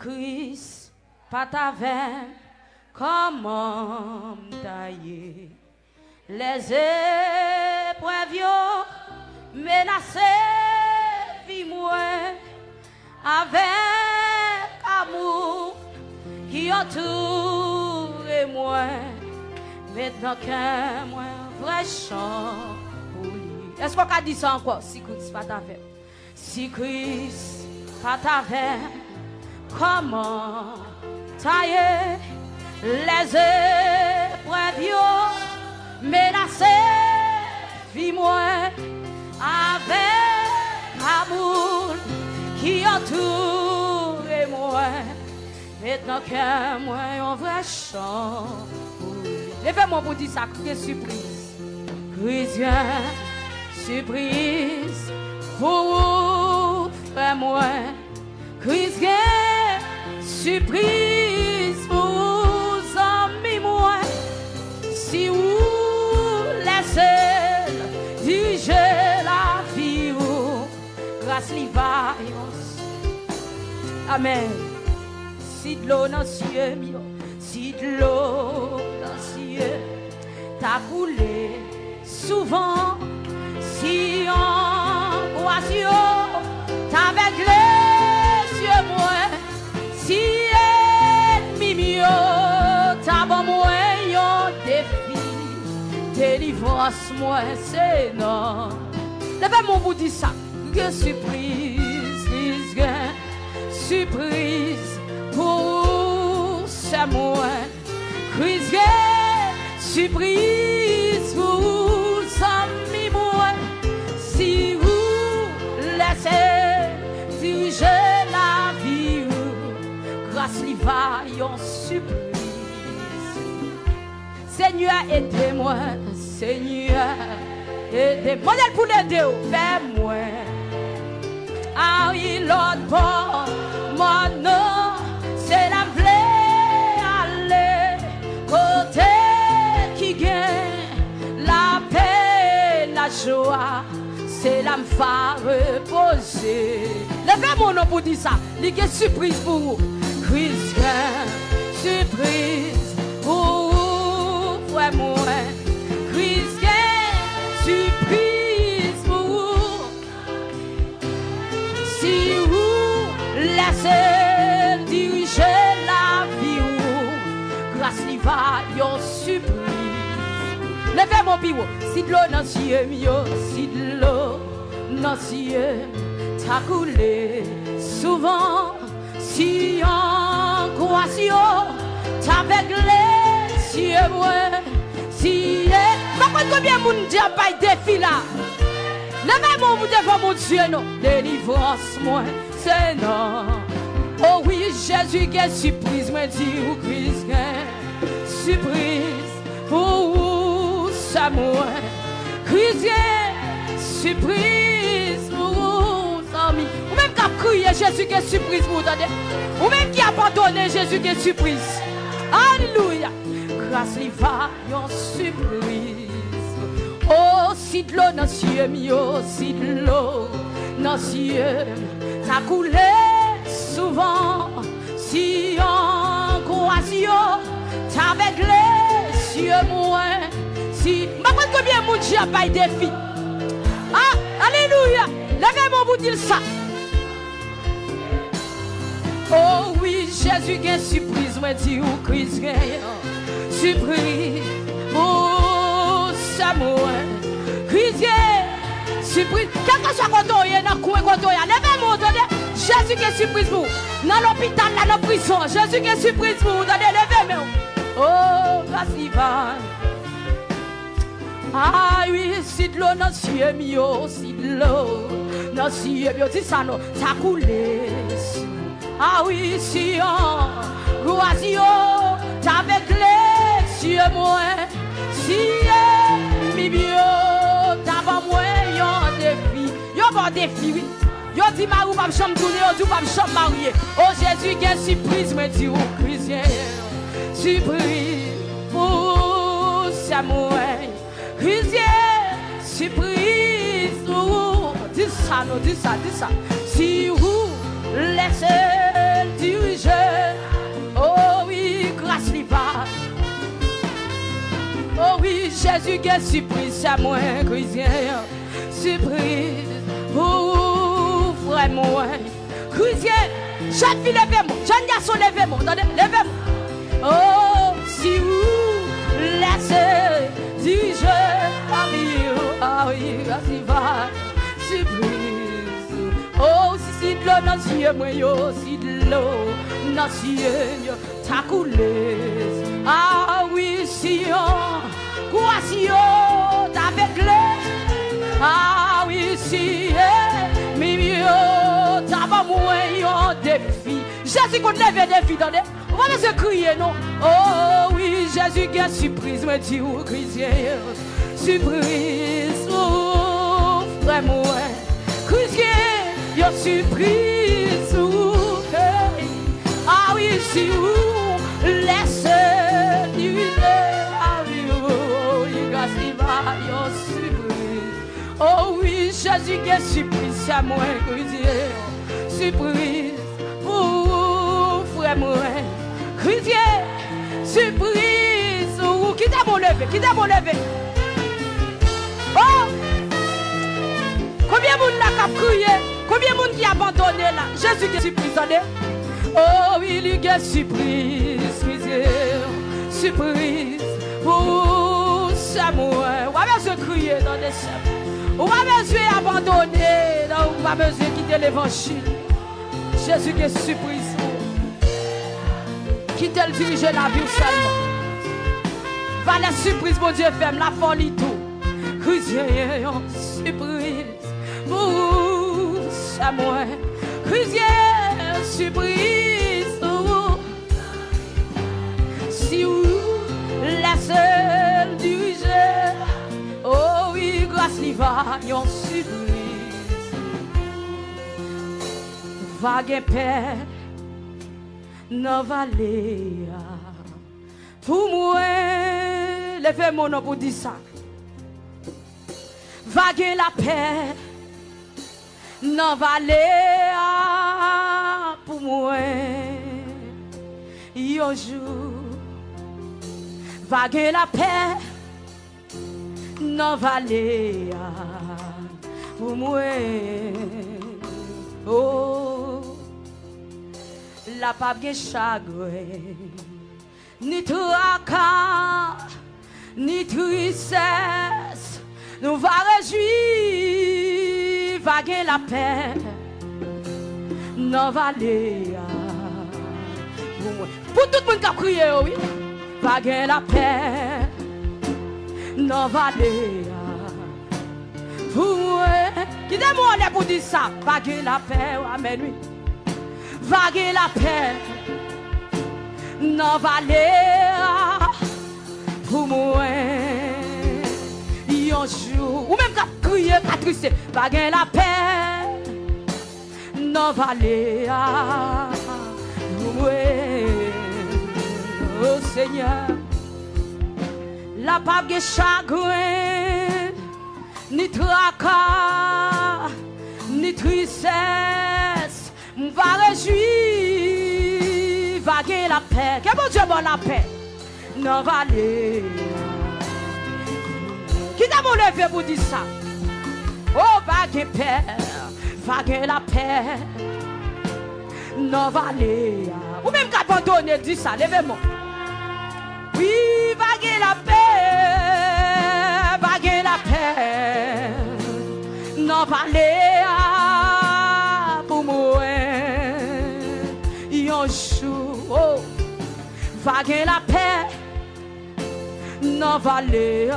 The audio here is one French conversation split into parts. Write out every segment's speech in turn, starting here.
Christ, pas ta veine, comment tailler les épreuves menacées, vie moi avec amour qui entoure moi. Maintenant qu'un moi vrai chant pour lui. Est-ce qu'on a dit ça encore? Si Christ pas ta veine, si Christ pas ta veine, comment tailler les épreuves menacées, vie moi avec amour qui entoure moi. Maintenant que moi un vrai chant pour lui. Levez-moi pour dire ça, quelle surprise. Christ vient, surprise pour faire moi. Christ vient, surprise pour vous amis moi. Si vous laissez diriger la vie, grâce l'ivaios. Amen. Si de l'eau dans le ciel, si de l'eau dans le ciel, t'as coulé souvent. Si angoisse, t'avec les yeux moins. Si ennemi mieux, t'as bon moyen défi. Délivrance moi, c'est non. Levez-moi vous dire ça. Que surprise, surprise pour c'est moi. Christ, surprise pour amis moi. Si vous laissez diriger la vie, grâce lui va en surprise. Seigneur, aidez-moi, Seigneur, aidez-moi. Modèle pour l'aider, fais-moi. Ah oui, l'autre bord, mon nom, c'est la vraie aller. Côté qui gagne la paix, la joie, c'est la m'fa reposer. Levez mon nom pour dire ça. Il y a une surprise pour vous. Christ, surprise pour vous, frère moi. Christ, surprise pour vous. Si vous laissez diriger la vie, grâce lui va yon surprise. Levez mon bureau. Si de l'eau dans le ciel, si de l'eau dans le ciel, t'as coulé souvent. Si angoisse, t'avec les yeux moins. Si pas combien de monde dit pas de défi là. Levez-moi vous devant mon Dieu, non. Délivrance, moi, c'est non. Oh oui, Jésus, quelle surprise, moi, dis ou Christ, surprise pour vous, c'est moi. Christ, surprise pour vous, amis. Ou même qui a crié Jésus, quelle surprise pour vous, attendez. Ou même qui a abandonné Jésus, quelle surprise. Alléluia. Grâce lui va, yon surprise. Oh, si de l'eau dans le ciel, si de l'eau dans le ciel, t'as coulé souvent. Si angoisse, t'avec les yeux moins. Si, ma pas combien de monde j'ai pas de défi. Ah, alléluia. Levez-moi vous dire ça. Oh oui, Jésus qui est surprise, moi dis ou Christ qui est surprise. Oh, c'est moi. Christ surprise. Quel que soit quand on est dans le coin, quand on est, levez-moi, attendez. Jésus qui est surprise pour vous. Dans l'hôpital, dans la prison, Jésus qui est surprise pour vous. Attendez, levez-moi. Oh, grâce divine. Ah oui, si de l'eau dans le ciel, si de l'eau dans le ciel, dis ça non, ça coulé. Ah oui, si on croisio, t'avec les yeux moins, si mi bio, t'as pas moins, yon défi, yon bon défi, oui. Yon dit ma ou pas me chambre tourner, yon dit pas me chambre marié. Oh Jésus, quelle surprise, me dit ou chrétien, surprise pour ça moi. Chrétien, surprise pour dis ça, non, dis ça, dis ça. Si vous laissez diriger Jésus qui est surprise, c'est moi, chrétien. Surprise, pour frère moi. Chrétien, jeune fille, levez-moi. Jeune garçon, levez-moi. Levez-moi. Oh, si vous laissez diriger la vie, ah oui, vas-y, va. Surprise. Oh, si de l'eau dans les yeux, moi, si de l'eau dans les yeux, t'as coulé. Ah oui, si on, quoi si on, t'as avec ah oui, si, mimi, t'as pas moins un défi. Jésus qu'on lève des défis, attendez. On va se crier, non? Oh oui, Jésus qui est surprise, me dit, ou chrétien, surprise, oh, frère, moi, chrétien, y'a surprise, oh, hey. Ah oui, si vous laissez diriger, ah oui, oh, il va, y'a surprise. Oh oui, Jésus qui est surprise, c'est moi, chrétien, surprise, pour frère, moi. Chrétien, surprise, ou qui t'a mon levé, qui t'a mon levé. Oh, combien de monde n'a crié, combien de monde qui a abandonné là, Jésus qui est surprise, attendez. Oh, il y a surprise, chrétien, surprise, pour ça moi. On va se crier dans les chefs, on va se abandonner, on va se quitter l'évangile. Jésus qui est surprise. Qui t'a dirigé la vie seulement. Va la surprise, mon Dieu, ferme la folie tout. Chrétien, surprise, pour ça moi. Chrétien, surprise, si vous laissez diriger. Oh oui, grâce lui va, yon surprise. Vague père. Dans vallée pour moi, levez mon nom pour dire ça. Vague la paix dans vallée pour moi. Yo jour, vague la paix dans vallée pour moi. Oh. La pape de chagrin, ni tracas, ni tristesse, nous va réjouir, vaguer la paix, dans vallée. Pour tout le monde qui a crié, oui, vaguer la paix, dans vallée. Pour moi, qui demande pour dire ça, vaguer la paix, amen, oui. Vaguer la paix, non valer pour moi. Un jour, ou même qu'à crier, qu'à trisser, vaguer la paix, non valer pour moi. Oh Seigneur, la pape de chagrin, ni tracas, ni tristesse. Va réjouir, vaguer la paix. Que bon Dieu bon la paix. Non valer. Qui t'a mon levé pour dire ça? Oh, vaguer paix, vaguer la paix. Non valer. Ou même qu'abandonner, dit ça, levez-moi. Oui, vaguer la paix, vaguer la paix. Non valer. Oh, vaguer la paix, non valer.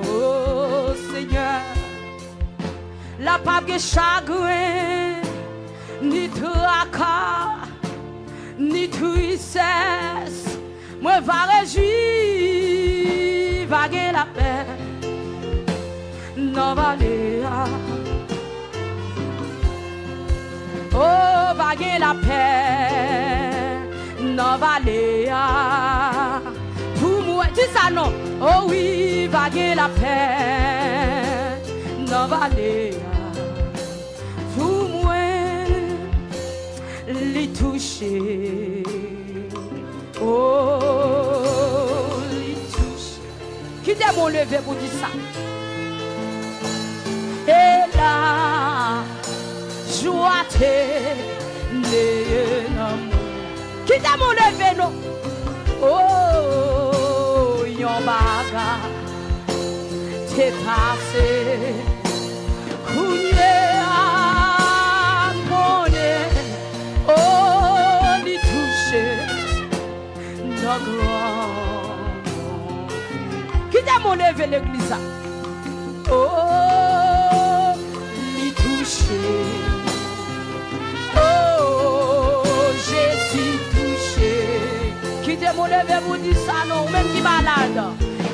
Oh Seigneur, la pape de chagrin, ni tracas, ni tristesse, moi va réjouir, vaguer la paix, non valer. Oh, vaguer la paix, non valer. Pour moi, dis ça non. Oh oui, vaguer la paix, non valer. Pour moi, les toucher. Oh. Qui est mon levé pour dire ça? Et là, joie t'es qui est mon levé, non? Oh, yon baga, t'es passé. Kounye a mone, oh, li touche nos grands. Qui t'a mon levé l'église? Oh, li touche. Oh, Jésus touché. Qui t'a mon levé vous dit ça non, même qui malade.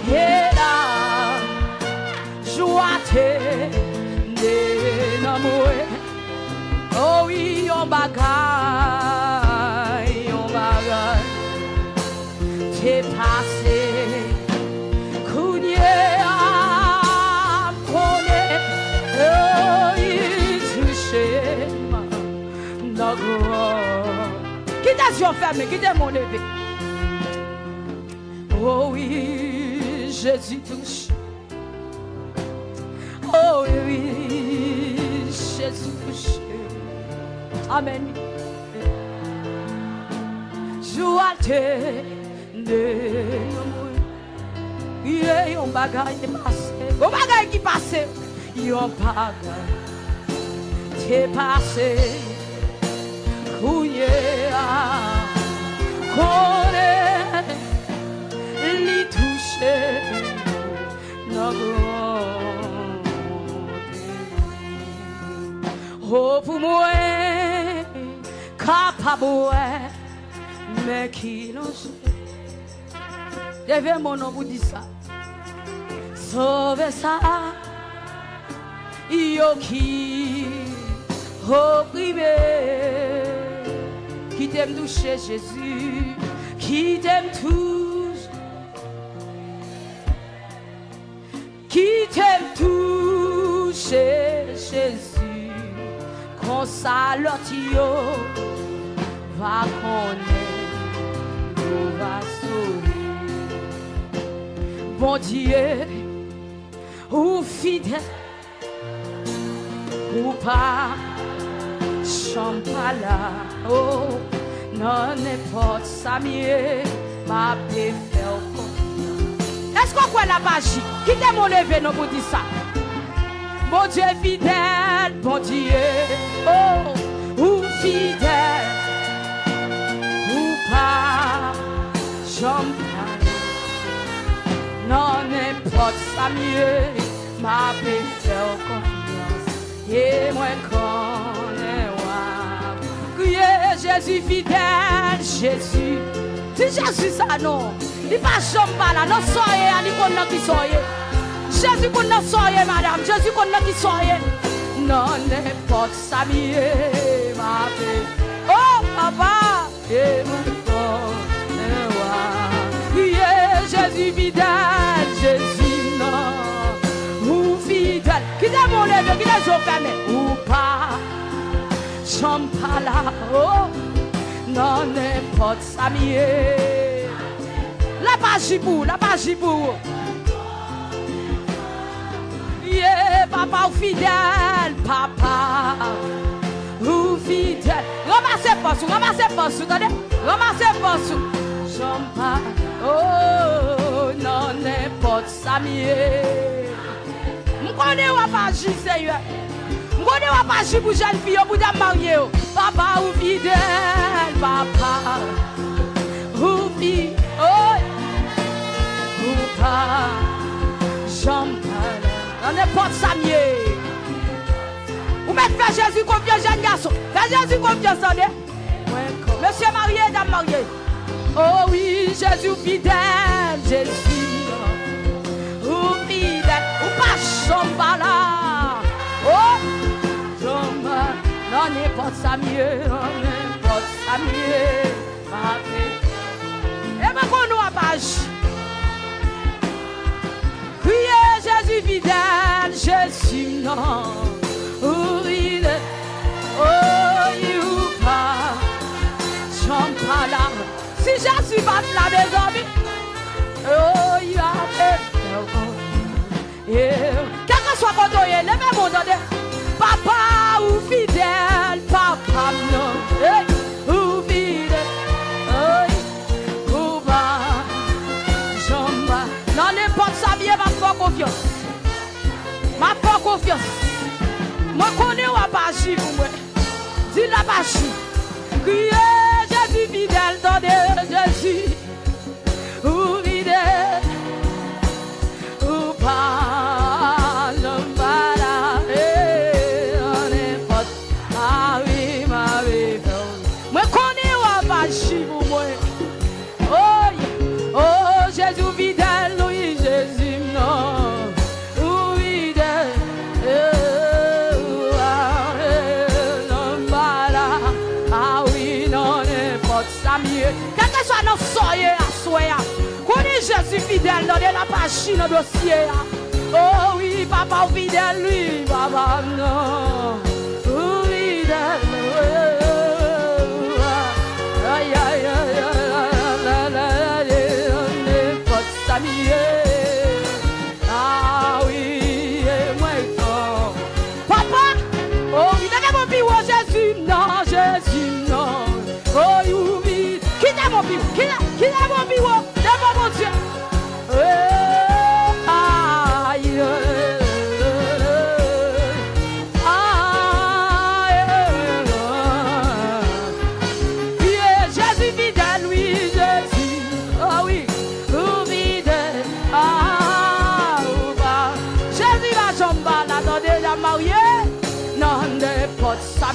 Et là, joie t'es. Oh oui, on bagaille, t'es passé, Kounye a prôné, oh il touché, qui t'a sur fermé, qui t'a mon levé? Oh oui, Jésus touche. Oh oui, Jésus touché. Amen. Joie t'es de yon bagay qui passe. Yon bagay qui passe. Yon bagay t'es passé. Kounye a connaît li touché. Oh, pour moi, capable, mais qui l'en sait. Devez mon nom vous dit ça. Sauve ça. Yo qui opprimé. Qui t'aime toucher Jésus. Qui t'aime toucher. Qui t'aime toucher Jésus. Qu'on salotio va connaître, va sourire. Bon Dieu, ou fidèle, ou pas, champala, oh, non n'importe ça mieux, ma paix fait. Est-ce qu'on croit la magie? Qui t'est mon levé, non, pour dire ça? Bon Dieu fidèle, bon Dieu, oh, ou fidèle, ou pas, j'en parle. Non, n'importe ça mieux, ma paix fait confiance, et moi connais, ouais. Jésus fidèle, Jésus, c'est Jésus ça non, il pas j'en parle, non, soyez, il connaît qui soyez. Jésus qu'on a soyé, madame. Jésus qu'on a qui soyé. Non, n'importe ça, mieux, ma paix. Oh, papa. Et mon corps, Jésus fidèle, Jésus non. Ou fidèle. Qui est mon levé, qui est mon fermé. Ou pas. J'en parle là. Oh, non, n'importe ça, mieux. La page pour, la page pour. Yeah, papa ou fidèle, papa ou fidèle. Ramassez pas sous, attendez. Ramassez pas sous. J'en parle, oh, non, n'importe ça mieux. M'connais ou pas agir, Seigneur. M'connais ou pas agir pour jeune fille, pour dame mariée. Papa ou fidèle, papa ou fidèle, oh, ou pas. J'en parle. On n'importe ça mieux. Vous mettez faire Jésus confiance, jeune garçon. Faire Jésus confiance, attendez. Monsieur marié, dame mariée. Oh oui, Jésus fidèle, Jésus. Ou fidèle, ou pas chambala. Oh, chambala. Non, n'importe ça mieux. Non, n'importe ça mieux. Et bien, qu'on nous a pas. Priez Jésus fidèle, Jésus non. Oui, oh, you pas. J'en parle. Si Jésus va la maison, oh, you a fait. attendez. Papa ou fidèle, papa non. Ou fidèle, ou pas. Jamba. Non, n'importe ça, bien, ma foi confiance. Ma foi confiance. Moi, connais ou pas, moi. Dis la bâche. Criez, Jésus fidèle, attendez, Jésus. Ou fidèle, ou pas. Jamba, on est pas. Ah oui, ma vie. Moi, connais ou pas, moi. Oh, oh, Jésus fidèle, oui, Jésus, non. Oh, fidèle, ah oui, non, n'importe ça mieux. Quel que soit notre soyez à soya, connais Jésus fidèle, dans la page dans le dossier. Oh oui, papa fidèle, lui, papa, non. Oh, fidèle, aïe, aïe, aïe, ah oui, et moi papa, oh oui, n'avez mon pire, oh Jésus, non, Jésus, non. Oh oui, qui est mon pire, qui est mon pire, devant mon Dieu. Aïe, Jésus fidèle, oui, Jésus, oh oui. Marié, non, n'importe ça, ou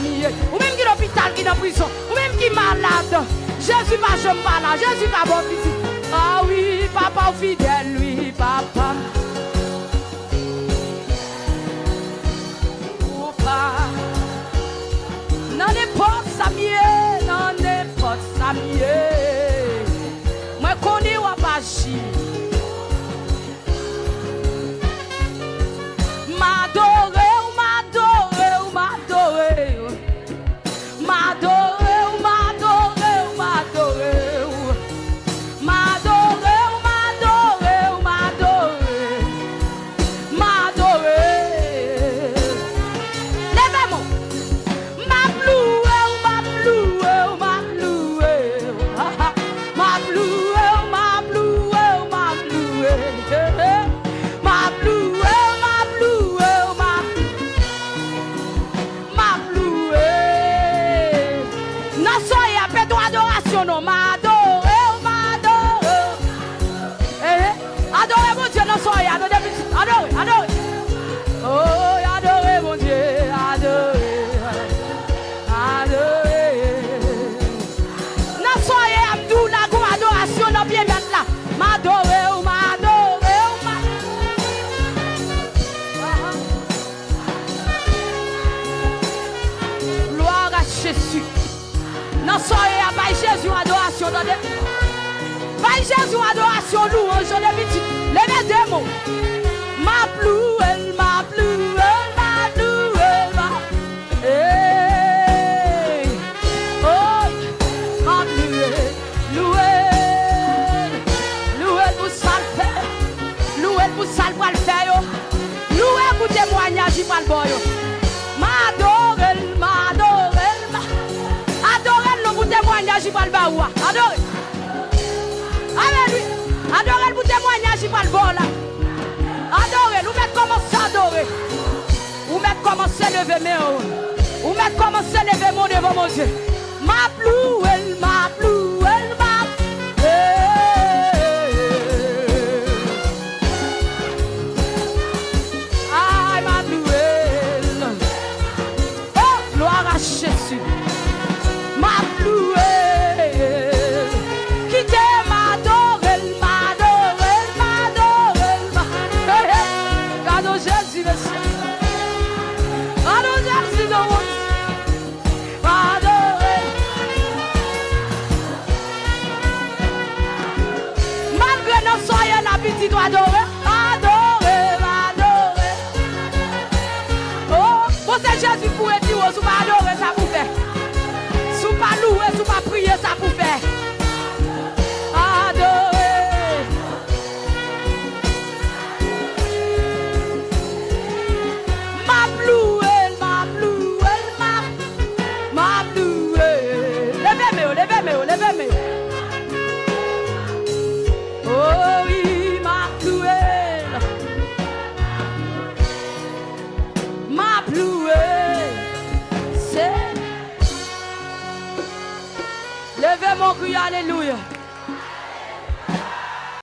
même qui est l'hôpital, qui est en prison, ou même qui est malade. Jésus va jamais là, Jésus va bon visite. Ah oui, papa fidèle, lui, papa. Ou pas. Non, n'importe ça, non, n'importe ça, moi, je connais ou pas, m'adorer. Adorez. Oh, adorez mon Dieu, adorez. Non, soyez Abdou, la grande adoration, non, bien mettre là. M'adorez, gloire à Jésus. Non, soyez à Baï Jésus, adoration, Baï Jésus, adoration, louange, les deux mots. Ma blouelle, hey, oh, ma louelle pour ça le faire, louelle pour ça le faire, louelle pour témoignage, il va le boy. M'adorel, adorel, non pour témoignage, il va le baoua, adorel. Alléluia, adorel pour témoignage, il va le bon là. Adorez, nous mettons commencer à adorer. Vous mettez commencer à lever mes hauts. Vous mettez commencer à lever mon devant mon Dieu. Ma blouelle, ah, ma blouelle. Oh, gloire à Jésus. Ma blouelle. Qui t'aime, Jésus, monsieur. Jésus, non. Adorez. Malgré nos soyez la petite, adorez. Oh, vous c'est Jésus pour dire, si vous pas adorer, ça vous fait. Si vous pas louer, si vous pas prier, ça vous fait. Ma crie alléluia.